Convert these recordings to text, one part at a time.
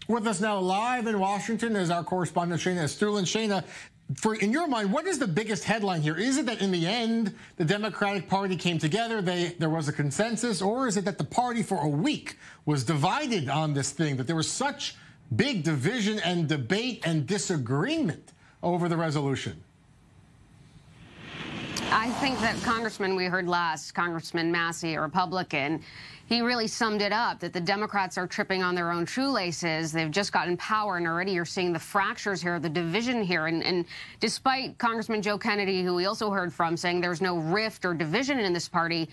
With us now live in Washington is our correspondent, Shayna Estulin. Shayna, in your mind, what is the biggest headline here? Is it that in the end, the Democratic Party came together, there was a consensus, or is it that the party for a week was divided on this thing, that there was such big division and debate and disagreement over the resolution? I think that Congressman we heard last, Congressman Massey, a Republican, he really summed it up, that the Democrats are tripping on their own shoelaces. They've just gotten power, and already you're seeing the fractures here, the division here. And despite Congressman Joe Kennedy, who we also heard from, saying there's no rift or division in this party,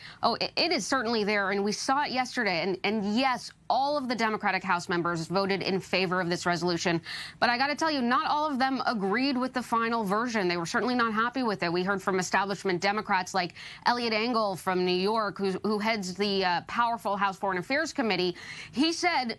it is certainly there, and we saw it yesterday. And yes, all of the Democratic House members voted in favor of this resolution. But I got to tell you, not all of them agreed with the final version. They were certainly not happy with it. We heard from establishment Democrats like Eliot Engel from New York, who heads the powerful House Foreign Affairs Committee. He said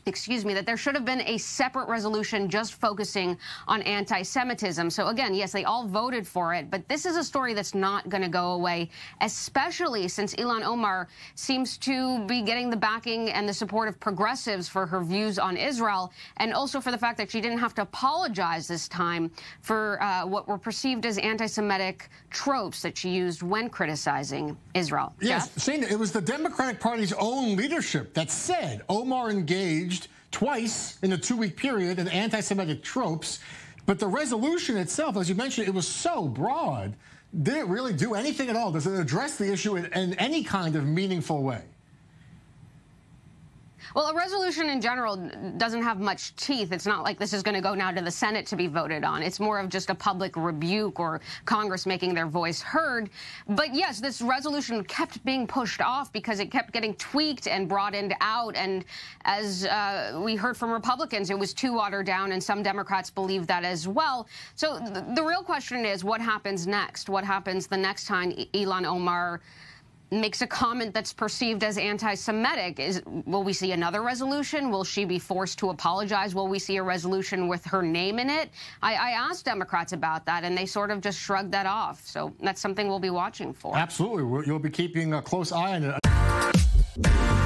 excuse me, that there should have been a separate resolution just focusing on anti-Semitism. So again, yes, they all voted for it, but this is a story that's not going to go away, especially since Ilhan Omar seems to be getting the backing and the support of progressives for her views on Israel, and also for the fact that she didn't have to apologize this time for what were perceived as anti-Semitic tropes that she used when criticizing Israel. Yes, Shayna, it was the Democratic Party's own leadership that said Omar engaged twice in a 2-week period in anti-Semitic tropes, but the resolution itself, as you mentioned, it was so broad. Did it really do anything at all? Does it address the issue in any kind of meaningful way? Well, a resolution in general doesn't have much teeth. It's not like this is going to go now to the Senate to be voted on. It's more of just a public rebuke or Congress making their voice heard. But yes, this resolution kept being pushed off because it kept getting tweaked and broadened out. And as we heard from Republicans, it was too watered down, and some Democrats believe that as well. So the real question is, what happens next? What happens the next time Ilhan Omar makes a comment that's perceived as anti-Semitic? Will we see another resolution? Will she be forced to apologize? Will we see a resolution with her name in it? I asked Democrats about that, and they sort of just shrugged that off. So that's something we'll be watching for. Absolutely. You'll be keeping a close eye on it.